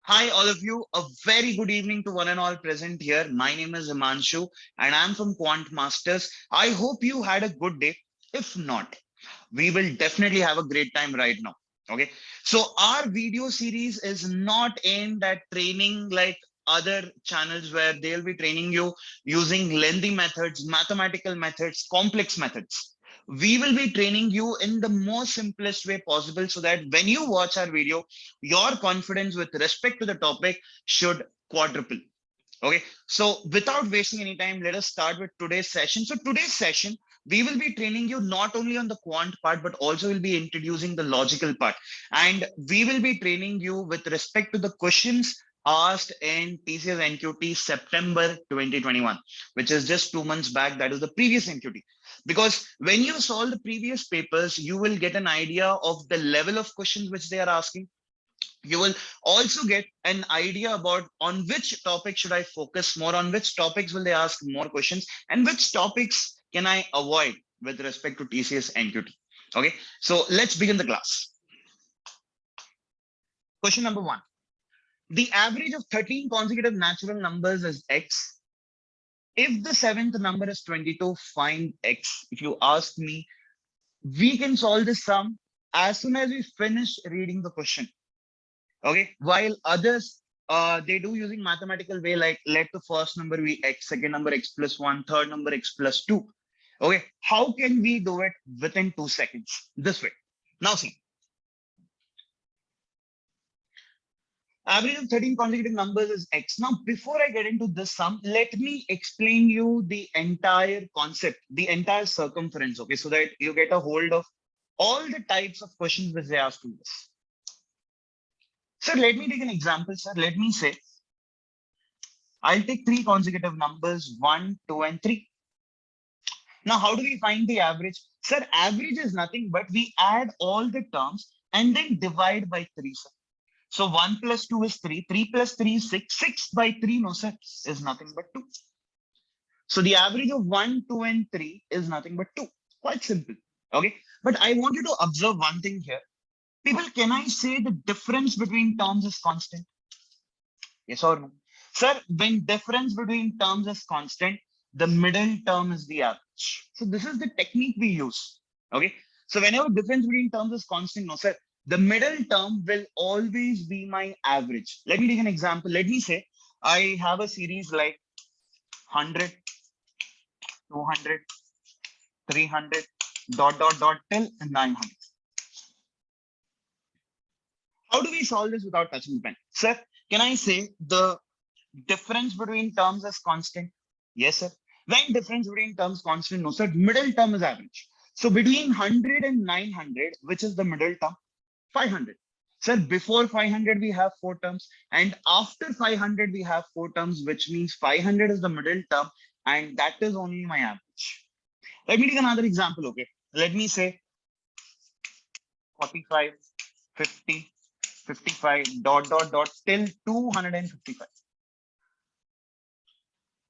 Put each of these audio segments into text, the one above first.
Hi, all of you. A very good evening to one and all present here. My name is Himanshu and I'm from Quant Masters. I hope you had a good day. If not, we will definitely have a great time right now. Okay. So, our video series is not aimed at training like other channels where they'll be training you using lengthy methods, mathematical methods, complex methods. We will be training you in the most simplest way possible so that when you watch our video, your confidence with respect to the topic should quadruple. Okay, so without wasting any time, let us start with today's session. So today's session, we will be training you not only on the quant part, but also will be introducing the logical part. And we will be training you with respect to the questions asked in TCS NQT September 2021, which is just 2 months back. That is the previous NQT. Because when you solve the previous papers, you will get an idea of the level of questions which they are asking. You will also get an idea about on which topic should I focus more, on which topics will they ask more questions, and which topics can I avoid with respect to TCS NQT. Okay, so let's begin the class. Question number one. The average of 13 consecutive natural numbers is x. If the seventh number is 22, find x. If you ask me, we can solve this sum as soon as we finish reading the question. Okay, while others they do using mathematical way, like let the first number be x, second number x plus 1, third number x plus 2. Okay, how can we do it within 2 seconds this way? Now see, average of 13 consecutive numbers is x. Now before I get into this sum, let me explain you the entire concept, the entire circumference, okay, so that you get a hold of all the types of questions which they ask you this. So let me take an example, sir. Let me say I'll take three consecutive numbers, 1, 2, and 3. Now, how do we find the average? Sir, average is nothing but we add all the terms and then divide by 3, sir. So 1 plus 2 is 3, 3 plus 3 is 6, 6 by 3, no, sir, is nothing but 2. So the average of 1, 2, and 3 is nothing but 2. Quite simple. Okay. But I want you to observe one thing here. People, can I say the difference between terms is constant? Yes or no? Sir, when difference between terms is constant, the middle term is the average. So this is the technique we use. Okay. So whenever difference between terms is constant, no, sir, the middle term will always be my average. Let me take an example. Let me say I have a series like 100, 200, 300, dot till 900. How do we solve this without touching the pen? Sir, can I say the difference between terms is constant? Yes, sir. When difference between terms constant, no, sir, middle term is average. So between 100 and 900, which is the middle term? 500. Sir, before 500, we have four terms. And after 500, we have four terms, which means 500 is the middle term. And that is only my average. Let me take another example, okay? Let me say 45, 50, 55, dot till 255.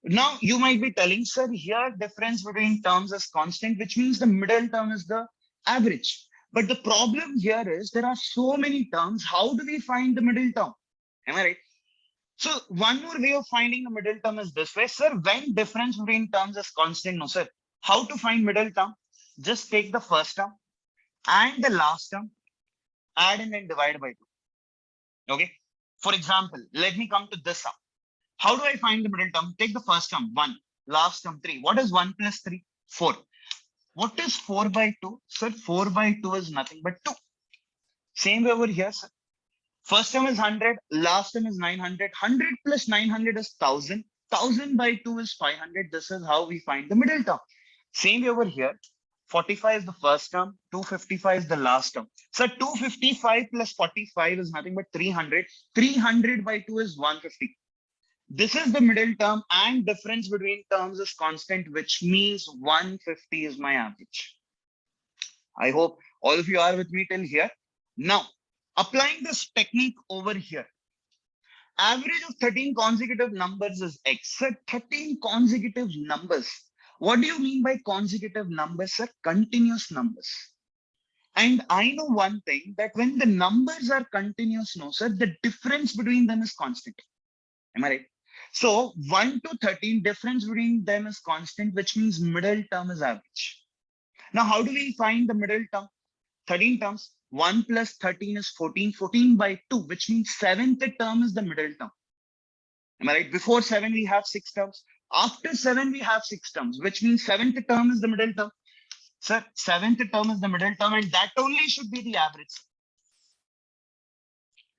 Now you might be telling, sir, here difference between terms is constant, which means the middle term is the average. But the problem here is there are so many terms. How do we find the middle term? Am I right? So one more way of finding the middle term is this way, sir. When difference between terms is constant, no, sir. How to find middle term? Just take the first term and the last term, add and then divide by 2. Okay. For example, let me come to this sum. How do I find the middle term? Take the first term, 1, last term, 3. What is 1 plus 3? 4. What is 4 by 2? Sir, 4 by 2 is nothing but 2. Same way over here, sir. First term is 100, last term is 900. 100 plus 900 is 1000. 1000 by 2 is 500. This is how we find the middle term. Same way over here. 45 is the first term, 255 is the last term. So 255 plus 45 is nothing but 300. 300 by 2 is 150. This is the middle term and difference between terms is constant, which means 150 is my average. I hope all of you are with me till here. Now, applying this technique over here, average of 13 consecutive numbers is x. Sir, 13 consecutive numbers. What do you mean by consecutive numbers, sir? Continuous numbers. And I know one thing, that when the numbers are continuous, no sir, the difference between them is constant. Am I right? So 1 to 13, difference between them is constant, which means middle term is average. Now, how do we find the middle term? 13 terms. 1 plus 13 is 14. 14 by 2, which means seventh term is the middle term. Am I right? Before 7, we have 6 terms. After 7, we have 6 terms, which means seventh term is the middle term. Sir, seventh term is the middle term, and that only should be the average.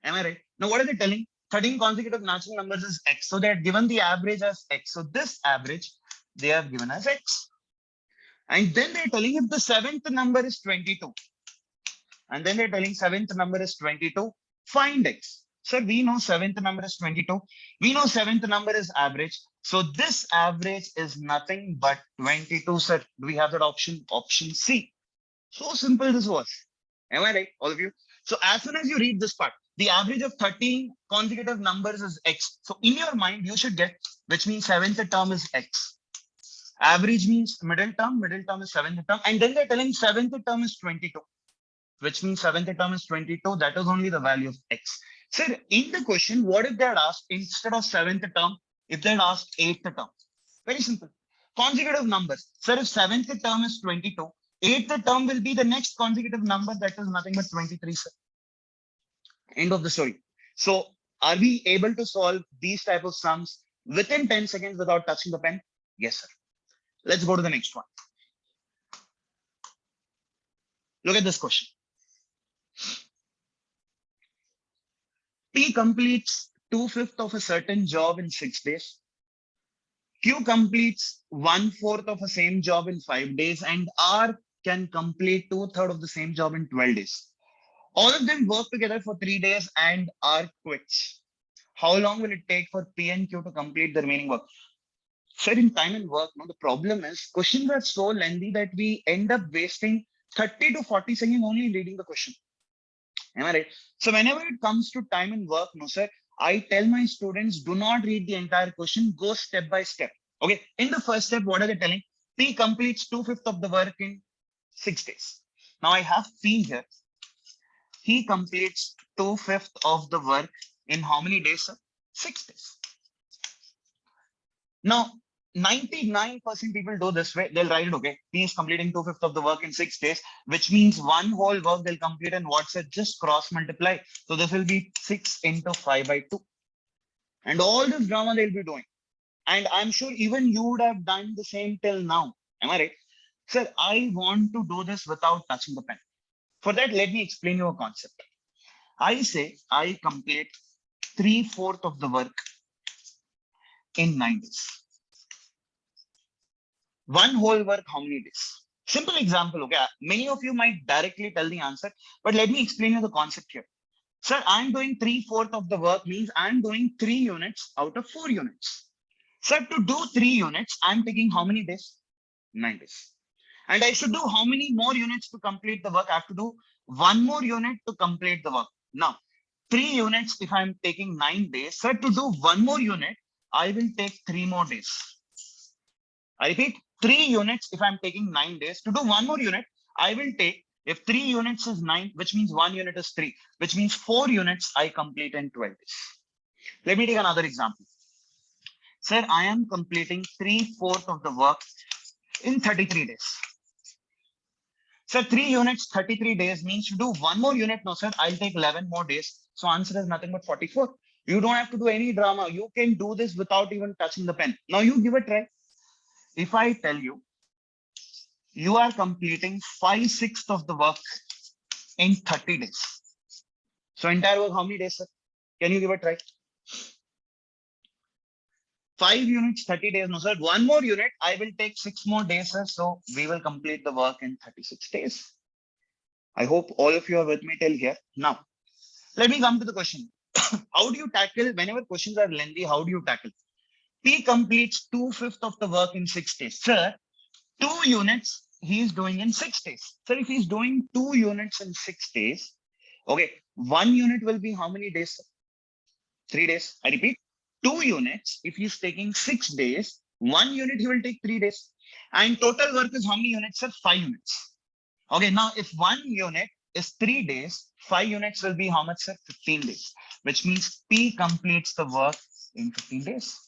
Am I right? Now, what are they telling? 13 consecutive natural numbers is x. So they had given the average as x. So this average they have given as x. And then they're telling if the seventh number is 22. And then they're telling seventh number is 22, find x. So we know seventh number is 22. We know seventh number is average. So this average is nothing but 22, sir. Do we have that option? Option C. So simple this was. Am I right, all of you? So as soon as you read this part, the average of 13 consecutive numbers is x. So in your mind, you should get, which means seventh term is x. Average means middle term is seventh term. And then they're telling seventh term is 22, which means seventh term is 22. That is only the value of x. So in the question, what if they had asked instead of seventh term, if they had asked eighth term? Very simple. Consecutive numbers. Sir, if seventh term is 22, eighth term will be the next consecutive number, that is nothing but 23, sir. End of the story. So are we able to solve these type of sums within 10 seconds without touching the pen? Yes, sir. Let's go to the next one. Look at this question. P completes 2/5 of a certain job in 6 days. Q completes 1/4 of the same job in 5 days, and R can complete 2/3 of the same job in 12 days. All of them work together for 3 days and R quits. How long will it take for P and Q to complete the remaining work? Sir, in time and work, no, the problem is questions are so lengthy that we end up wasting 30 to 40 seconds only reading the question. Am I right? So whenever it comes to time and work, no sir, I tell my students, do not read the entire question, go step by step. Okay, in the first step, what are they telling? P completes 2/5 of the work in 6 days. Now I have P here. He completes 2/5 of the work in how many days, sir? 6 days. Now, 99% people do this way. They'll write it, okay, P is completing 2/5 of the work in 6 days, which means one whole work they'll complete, and what's it? Just cross multiply. So this will be 6 into 5 by 2. And all this drama they'll be doing. And I'm sure even you would have done the same till now. Am I right? Sir, I want to do this without touching the pen. For that, let me explain you a concept. I say I complete 3/4 of the work in 9 days. One whole work, how many days? Simple example, okay? Many of you might directly tell the answer, but let me explain you the concept here. Sir, I'm doing 3/4 of the work means I'm doing 3 units out of 4 units. Sir, to do 3 units, I'm taking how many days? 9 days. And I should do how many more units to complete the work? I have to do 1 more unit to complete the work. Now, 3 units, if I'm taking 9 days, sir, to do 1 more unit, I will take 3 more days. I repeat, 3 units, if I'm taking 9 days, to do 1 more unit, I will take, if 3 units is 9, which means 1 unit is 3, which means 4 units I complete in 12 days. Let me take another example. Sir, I am completing 3/4 of the work in 33 days. Sir, 3 units, 33 days means to do 1 more unit. No, sir, I'll take 11 more days. So answer is nothing but 44. You don't have to do any drama. You can do this without even touching the pen. Now you give a try. If I tell you, you are completing 5/6 of the work in 30 days. So entire work, how many days, sir? Can you give a try? 5 units, 30 days. No, sir. 1 more unit, I will take 6 more days, sir. So we will complete the work in 36 days. I hope all of you are with me till here. Now, let me come to the question. How do you tackle, whenever questions are lengthy, how do you tackle? P completes 2/5 of the work in 6 days. Sir, 2 units he is doing in 6 days. Sir, if he's doing 2 units in 6 days, okay, 1 unit will be how many days, sir? 3 days. I repeat, 2 units, if he's taking 6 days, 1 unit he will take 3 days. And total work is how many units, sir? 5 units. Okay, now if 1 unit is 3 days, 5 units will be how much, sir? 15 days, which means P completes the work in 15 days.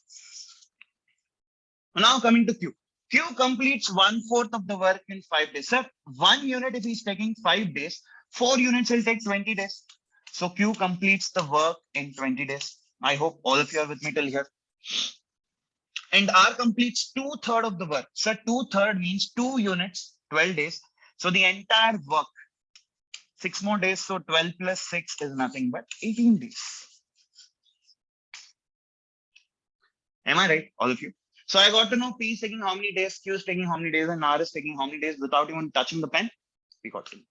Now coming to Q. Q completes 1/4 of the work in 5 days. Sir, 1 unit, if he's taking 5 days, 4 units will take 20 days. So Q completes the work in 20 days. I hope all of you are with me till here. And R completes 2/3 of the work. So 2/3 means 2 units, 12 days. So the entire work, 6 more days. So 12 plus 6 is nothing but 18 days. Am I right, all of you? So I got to know P is taking how many days, Q is taking how many days, and R is taking how many days without even touching the pen. We got to know.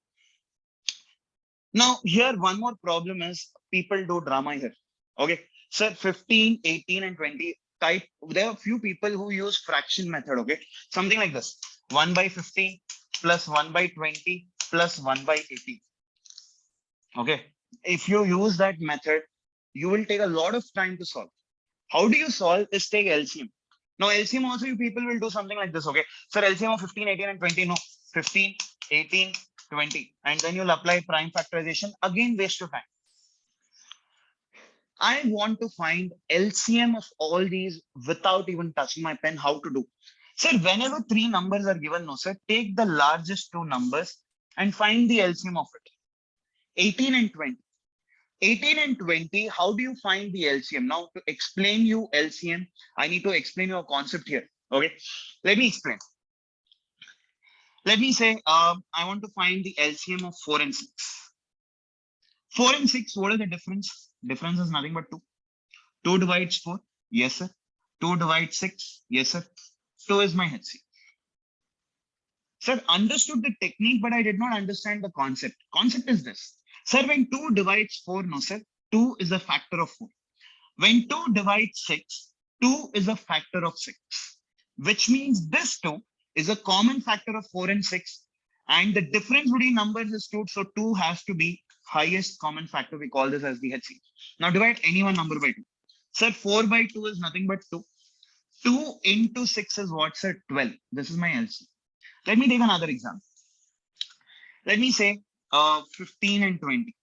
Now, here one more problem is people do drama here. Okay. So 15, 18, and 20 type, there are a few people who use fraction method. Okay. Something like this: 1 by 15 plus 1 by 20 plus 1 by 18. Okay. If you use that method, you will take a lot of time to solve. How do you solve is take LCM. Now, LCM also, you people will do something like this. Okay. So LCM of 15, 18, and 20. No, 15, 18, 20. And then you'll apply prime factorization. Again, waste your time. I want to find LCM of all these without even touching my pen. How to do? Sir, whenever 3 numbers are given, no, sir, take the largest 2 numbers and find the LCM of it. 18 and 20. 18 and 20, how do you find the LCM? Now, to explain you LCM, I need to explain your concept here. Okay, let me explain. Let me say, I want to find the LCM of 4 and 6. 4 and 6, what is the difference? Difference is nothing but 2. 2 divides 4. Yes, sir. 2 divides 6. Yes, sir. 2 is my HCF. Sir, understood the technique, but I did not understand the concept. Concept is this. Sir, when 2 divides 4, no, sir, 2 is a factor of 4. When 2 divides 6, 2 is a factor of 6, which means this 2 is a common factor of 4 and 6. And the difference between numbers is 2. So 2 has to be highest common factor. We call this as the HCF. Now divide any one number by 2. Sir, 4 by 2 is nothing but 2. 2 into 6 is what, sir? 12. This is my LCM. Let me take another example. Let me say 15 and 20.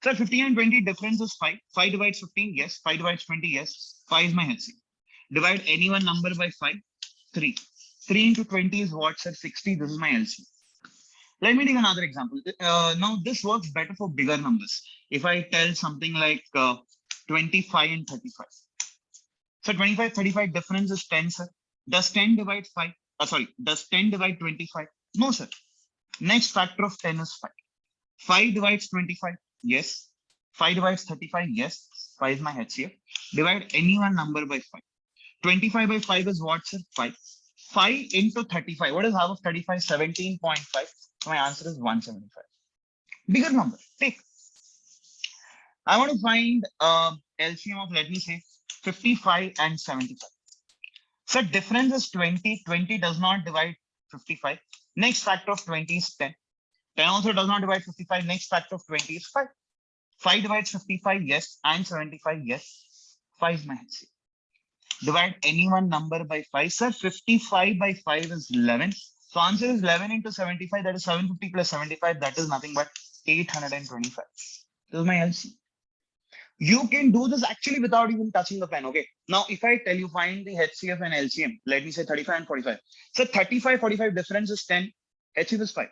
Sir, 15 and 20 difference is 5. 5 divides 15, yes. 5 divides 20, yes. 5 is my HCF. Divide any one number by 5, 3. 3 into 20 is what, sir? 60. This is my LCM. Let me take another example. Now, this works better for bigger numbers. If I tell something like 25 and 35. So 25, 35 difference is 10, sir. Does 10 divide 5? Does 10 divide 25? No, sir. Next factor of 10 is 5. 5 divides 25. Yes. 5 divides 35. Yes. 5 is my HCF. Divide any one number by 5. 25 by 5 is what, sir? 5. 5 into 35. What is half of 35? 17.5. So my answer is 175. Bigger number. Take. I want to find LCM of, let me say, 55 and 75. So difference is 20. 20 does not divide 55. Next factor of 20 is 10. 10 also does not divide 55. Next factor of 20 is 5. 5 divides 55, yes. And 75, yes. 5 is my HCF. Divide any one number by 5. Sir, 55 by 5 is 11. So answer is 11 into 75. That is 750 plus 75. That is nothing but 825. This is my LCM. You can do this actually without even touching the pen. Okay. Now, if I tell you find the HCF and LCM, let me say 35 and 45. So 35, 45 difference is 10. HCF is 5.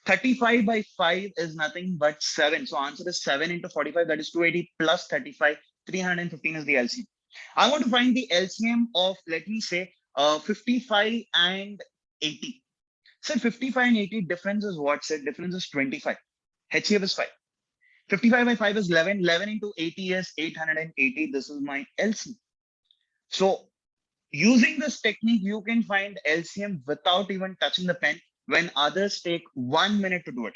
35 by 5 is nothing but 7. So answer is 7 into 45. That is 280 plus 35. 315 is the LCM. I want to find the LCM of, let me say, 55 and 80. So 55 and 80 difference is what? Sir, difference is 25. HCF is 5. 55 by 5 is 11. 11 into 80 is 880. This is my LCM. So using this technique, you can find LCM without even touching the pen when others take 1 minute to do it.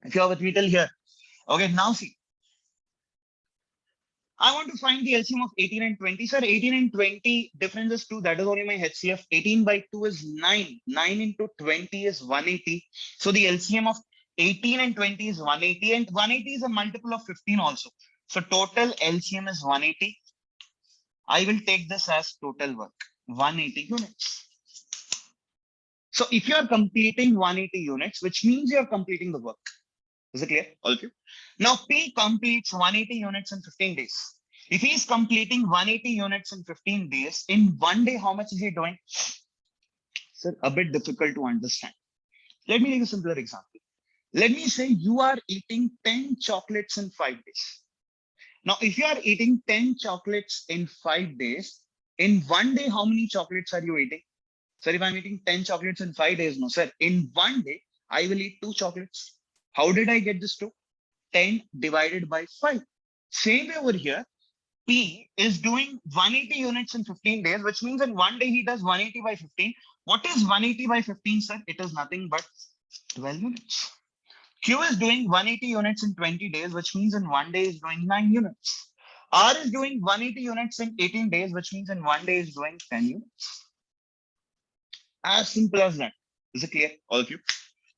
If you are with me till here. Okay, now see. I want to find the LCM of 18 and 20. Sir, 18 and 20 difference is 2. That is only my HCF. 18 by 2 is 9. 9 into 20 is 180. So the LCM of 18 and 20 is 180. And 180 is a multiple of 15 also. So total LCM is 180. I will take this as total work. 180 units. So if you are completing 180 units, which means you are completing the work. Is it clear, all of you? Now P completes 180 units in 15 days. If he is completing 180 units in 15 days, in one day, how much is he doing? Sir, a bit difficult to understand. Let me take a simpler example. Let me say you are eating 10 chocolates in 5 days. Now, if you are eating 10 chocolates in 5 days, in one day, how many chocolates are you eating? Sir, if I'm eating 10 chocolates in 5 days, no, sir. In one day, I will eat 2 chocolates. How did I get this to? 10 divided by 5. Same way over here, P is doing 180 units in 15 days, which means in one day he does 180 by 15. What is 180 by 15, sir? It is nothing but 12 minutes. Q is doing 180 units in 20 days, which means in one day is doing 9 units. R is doing 180 units in 18 days, which means in one day is doing 10 units. As simple as that. Is it clear, all of you?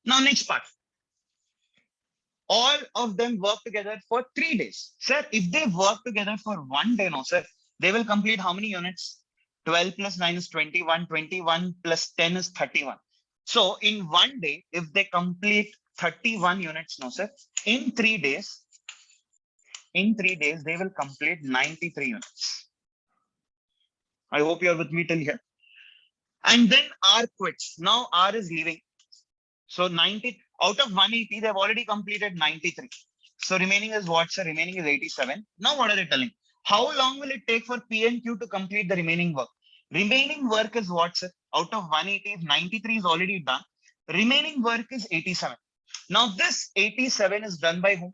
Now, next part. All of them work together for 3 days. Sir, if they work together for one day, no, sir, they will complete how many units? 12 plus 9 is 21, 21 plus 10 is 31. So in one day, if they complete 31 units, no, sir, in 3 days, they will complete 93 units. I hope you're with me till here. And then R quits. Now R is leaving. So 90 out of 180, they've already completed 93. So remaining is what, sir? Remaining is 87. Now what are they telling? How long will it take for P and Q to complete the remaining work? Remaining work is what, sir? Out of 180, 93 is already done. Remaining work is 87. Now this 87 is done by whom?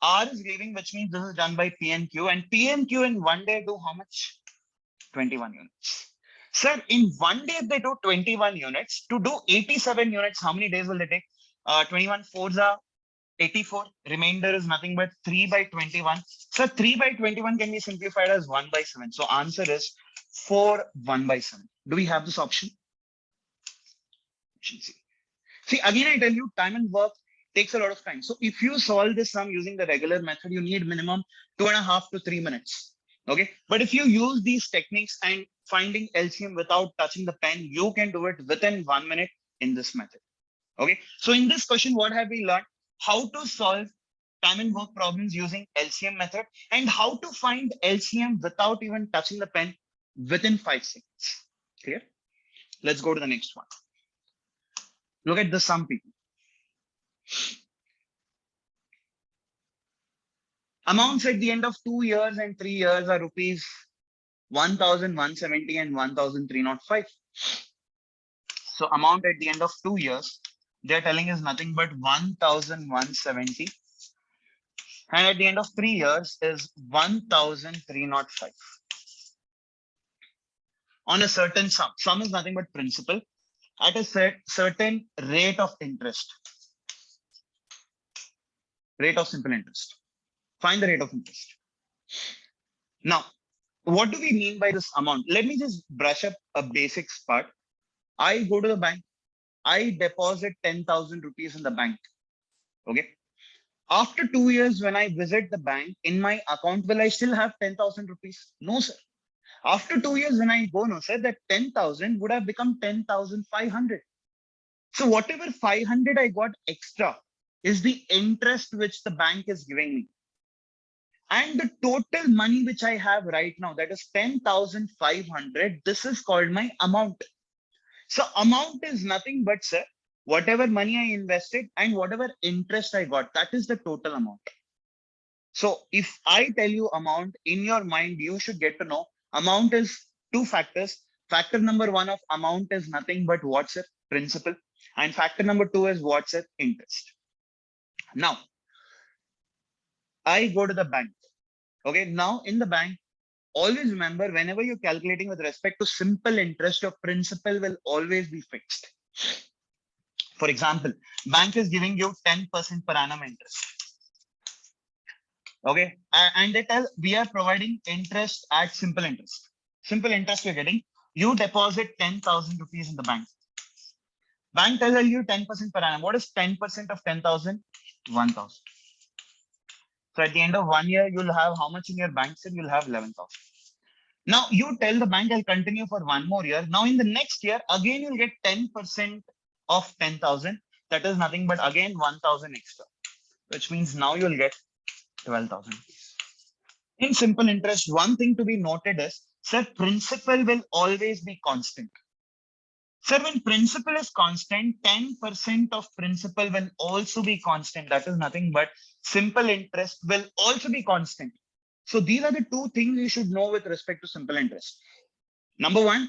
R is leaving, which means this is done by P and Q. And P and Q in one day do how much? 21 units. Sir, in one day, if they do 21 units, to do 87 units, how many days will they take? 21 fours are 84. Remainder is nothing but 3 by 21. So 3 by 21 can be simplified as 1 by 7. So answer is 4 1 by 7. Do we have this option? Option C. See, again, I tell you, time and work takes a lot of time. So if you solve this sum using the regular method, you need minimum 2.5 to 3 minutes. Okay. But if you use these techniques and finding LCM without touching the pen, you can do it within 1 minute in this method. Okay. So in this question, what have we learned? How to solve time and work problems using LCM method and how to find LCM without even touching the pen within 5 seconds. Clear? Let's go to the next one. Look at the sum, people. Amounts at the end of 2 years and 3 years are rupees 1,170 and 1,305. So amount at the end of 2 years, they're telling is nothing but 1,170. And at the end of 3 years is 1,305. On a certain sum. Sum is nothing but principal at a certain rate of interest. Rate of simple interest. Find the rate of interest. Now, what do we mean by this amount? Let me just brush up a basics part. I go to the bank. I deposit 10,000 rupees in the bank. Okay. After 2 years, when I visit the bank, in my account, will I still have 10,000 rupees? No, sir. After 2 years, when I go, no, sir, that 10,000 would have become 10,500. So whatever 500 I got extra is the interest which the bank is giving me. And the total money which I have right now, that is 10,500. This is called my amount. So amount is nothing but, sir, whatever money I invested and whatever interest I got, that is the total amount. So if I tell you amount, in your mind, you should get to know amount is 2 factors. Factor number 1 of amount is nothing but what's it? Principal. And factor number 2 is what's it? Interest. Now, I go to the bank. Okay, now in the bank, always remember whenever you're calculating with respect to simple interest, your principal will always be fixed. For example, bank is giving you 10% per annum interest. Okay, and they tell we are providing interest at simple interest. Simple interest you're getting. You deposit 10,000 rupees in the bank. Bank tells you 10% per annum. What is 10% of 10,000? 1,000. So at the end of 1 year, you'll have how much in your bank? Sir, you'll have 11,000. Now you tell the bank, I'll continue for one more year. Now in the next year, again, you'll get 10% of 10,000. That is nothing but again 1,000 extra, which means now you'll get 12,000. In simple interest, one thing to be noted is, sir, principal will always be constant. Sir, when principal is constant, 10% of principal will also be constant. That is nothing but simple interest will also be constant. So these are the two things you should know with respect to simple interest. Number one,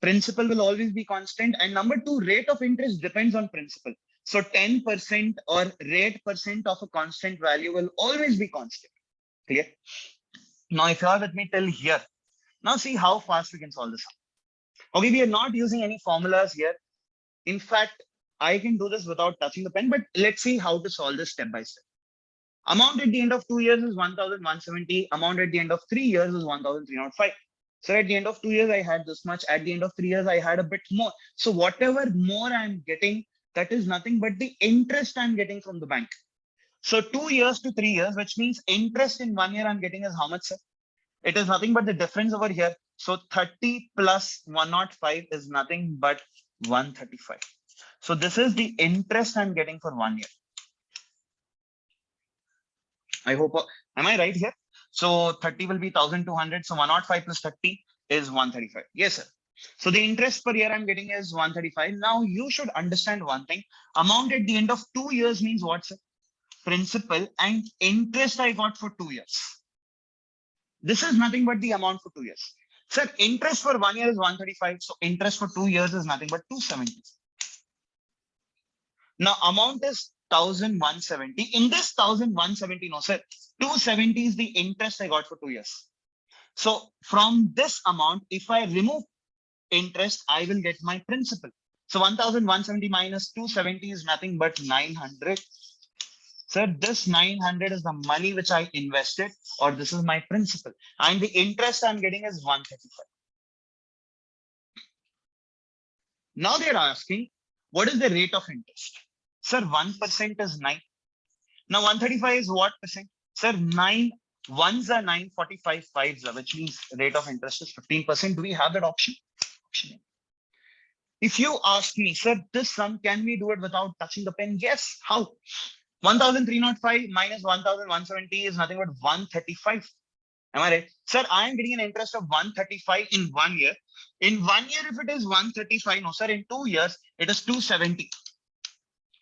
principal will always be constant. And number two, rate of interest depends on principal. So 10% or rate percent of a constant value will always be constant. Clear? Now, if you are with me till here, now see how fast we can solve this. Okay, we are not using any formulas here. In fact, I can do this without touching the pen, but let's see how to solve this step by step. Amount at the end of 2 years is 1,170. Amount at the end of 3 years is 1,305. So at the end of 2 years, I had this much. At the end of 3 years, I had a bit more. So whatever more I'm getting, that is nothing but the interest I'm getting from the bank. So 2 years to 3 years, which means interest in 1 year I'm getting is how much, sir? It is nothing but the difference over here. So 30 plus 105 is nothing but 135. So this is the interest I'm getting for 1 year. I hope, am I right here? So 30 will be 1,200. So 105 plus 30 is 135. Yes, sir. So the interest per year I'm getting is 135. Now you should understand one thing. Amount at the end of 2 years means what, sir? Principal and interest I got for 2 years. This is nothing but the amount for 2 years. Sir, interest for 1 year is 135. So interest for 2 years is nothing but 270. Now amount is 1,170. In this 1,170, no, sir, 270 is the interest I got for 2 years. So from this amount, if I remove interest, I will get my principal. So 1,170 minus 270 is nothing but 900. Sir, this 900 is the money which I invested, or this is my principal. And the interest I'm getting is 135. Now they're asking, what is the rate of interest? Sir, 1% is 9. Now 135 is what percent? Sir, 9 ones are 9, 45 fives are, which means rate of interest is 15%. Do we have that option? If you ask me, sir, this sum, can we do it without touching the pen? Yes. How? 1,305 minus 1,170 is nothing but 135. Am I right? Sir, I am getting an interest of 135 in 1 year. In 1 year, if it is 135, no, sir, in 2 years, it is 270.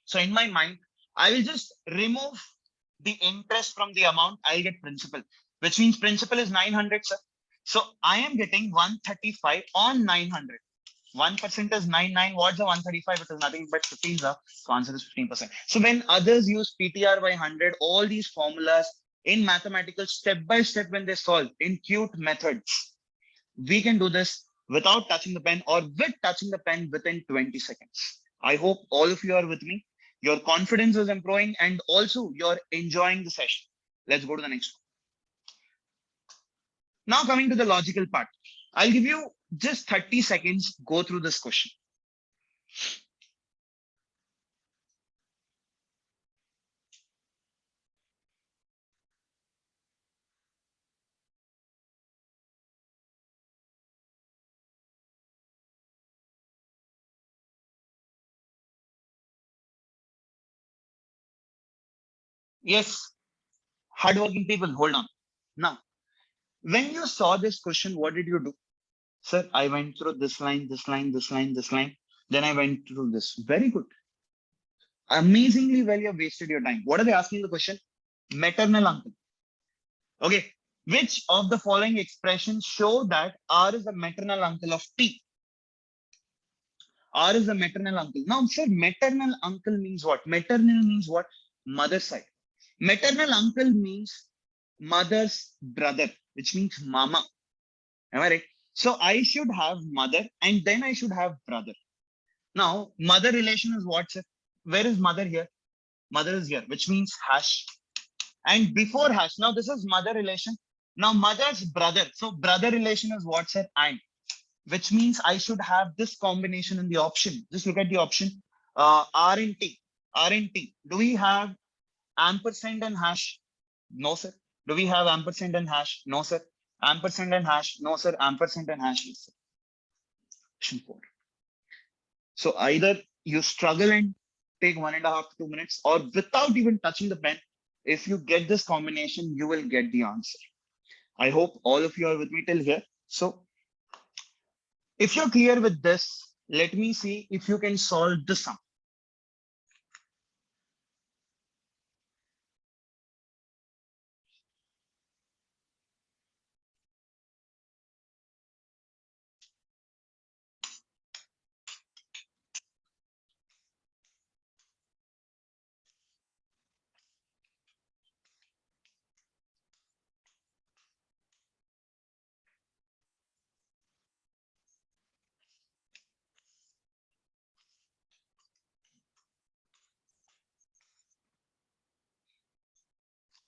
So in my mind, I will just remove the interest from the amount. I'll get principal, which means principal is 900, sir. So I am getting 135 on 900. 1% is 99. What's the 135? It is nothing but 15. So answer is 15%. So when others use PTR by 100, all these formulas in mathematical step by step, when they solve in cute methods, we can do this without touching the pen or with touching the pen within 20 seconds. I hope all of you are with me. Your confidence is improving and also you're enjoying the session. Let's go to the next one. Now coming to the logical part, I'll give you just 30 seconds, go through this question. Yes, hardworking people, hold on. Now, when you saw this question, what did you do? Sir, I went through this line, this line, this line, this line. Then I went through this. Very good. Amazingly well, you have wasted your time. What are they asking the question? Maternal uncle. Okay. Which of the following expressions show that R is the maternal uncle of T? R is the maternal uncle. Now, sir, maternal uncle means what? Maternal means what? Mother's side. Maternal uncle means mother's brother, which means mama. Am I right? So I should have mother and then I should have brother. Now, mother relation is what, sir? Where is mother here? Mother is here, which means hash. And before hash, now this is mother relation. Now mother's brother. So brother relation is what, sir? And, which means I should have this combination in the option. Just look at the option. R and T. R and T. Do we have ampersand and hash? No, sir. Do we have ampersand and hash? No, sir. Ampersand and hash. No, sir. Ampersand and hash is option 4. So either you struggle and take 1.5 to 2 minutes, or without even touching the pen, if you get this combination, you will get the answer. I hope all of you are with me till here. So if you're clear with this, let me see if you can solve the sum.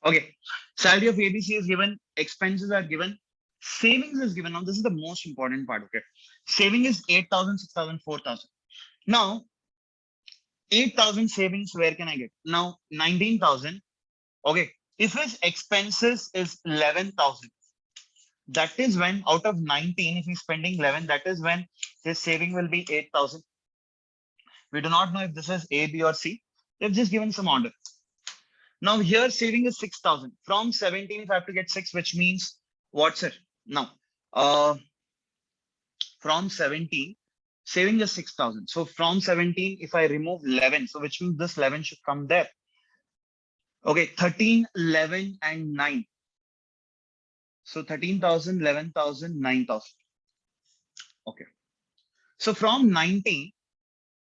Okay, salary of ABC is given, expenses are given, savings is given. Now, this is the most important part. Okay, saving is 8,000, 6,000, 4,000. Now, 8,000 savings, where can I get? Now, 19,000. Okay, if his expenses is 11,000, that is when out of 19, if he's spending 11, that is when his saving will be 8,000. We do not know if this is A, B, or C. They've just given some order. Now here saving is 6,000. From 17, if I have to get 6, which means what's it? Now, from 17, saving is 6,000. So from 17, if I remove 11, so which means this 11 should come there. Okay, 13, 11, and 9. So 13,000, 11,000, 9,000. Okay. So from 19,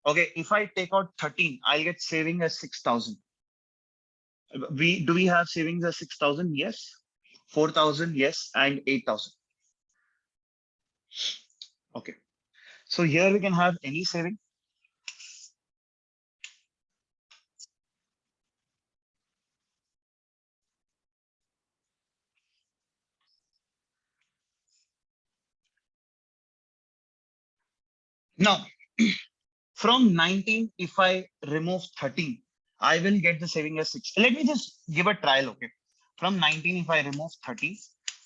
okay, if I take out 13, I'll get saving as 6,000. Do we have savings as 6,000? Yes. 4,000? Yes. And 8,000. Okay. So here we can have any saving. Now, from 19, if I remove 13, I will get the saving as 6. Let me just give a trial, okay? From 19, if I remove 13,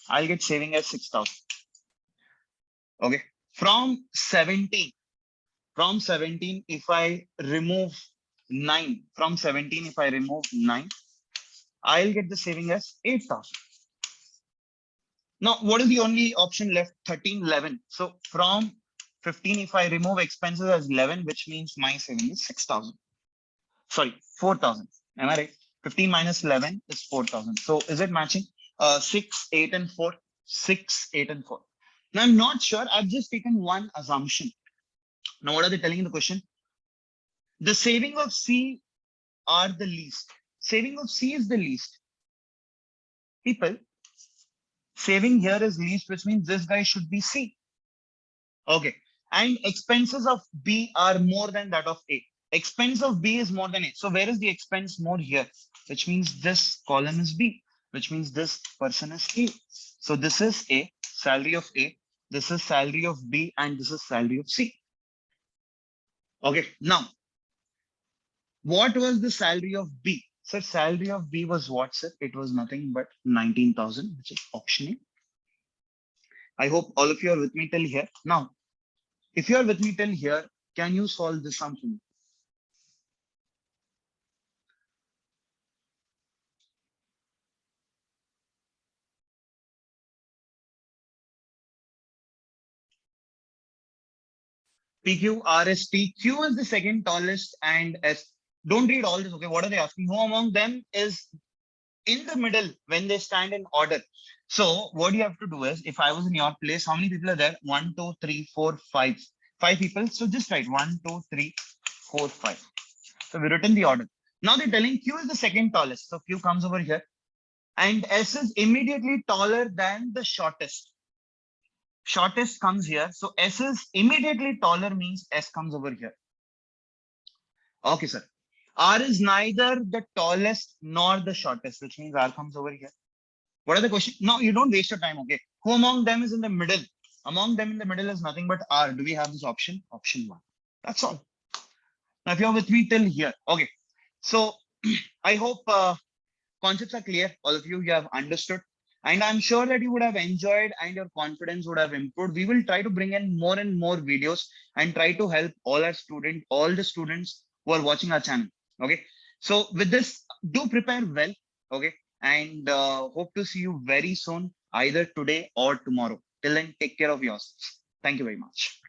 I'll get saving as 6,000. Okay. From 17, if I remove 9, from 17, if I remove 9, I'll get the saving as 8,000. Now, what is the only option left? 13, 11. So from 15, if I remove expenses as 11, which means my saving is 6,000. Sorry, 4,000. Am I right? 15 minus 11 is 4,000. So is it matching? 6, 8, and 4. 6, 8, and 4. Now, I'm not sure. I've just taken one assumption. Now, what are they telling in the question? The saving of C are the least. Saving of C is the least. People, saving here is least, which means this guy should be C. Okay. And expenses of B are more than that of A. Expense of B is more than A. So where is the expense more here? Which means this column is B, which means this person is A. So this is A, salary of A. This is salary of B, and this is salary of C. Okay. Now, what was the salary of B? Sir, salary of B was what, sir? It was nothing but 19,000, which is auctioning. I hope all of you are with me till here. Now, if you are with me till here, can you solve this sum for me? PQ, RST, Q is the second tallest, and S. Don't read all this, okay? What are they asking? Who among them is in the middle when they stand in order? So what you have to do is, if I was in your place, how many people are there? 1, 2, 3, 4, 5. 5 people. So just write 1, 2, 3, 4, 5. So we written the order. Now they're telling Q is the second tallest. So Q comes over here. And S is immediately taller than the shortest. Shortest comes here. So S is immediately taller means S comes over here. Okay, sir. R is neither the tallest nor the shortest, which means R comes over here. What are the questions? No, you don't waste your time, okay? Who among them is in the middle? Among them in the middle is nothing but R. Do we have this option? Option 1. That's all. Now, if you're with me till here, okay. So I hope concepts are clear. All of you have understood. And I'm sure that you would have enjoyed and your confidence would have improved. We will try to bring in more and more videos and try to help all the students who are watching our channel. Okay. So with this, do prepare well. Okay. And hope to see you very soon, either today or tomorrow. Till then, take care of yourselves. Thank you very much.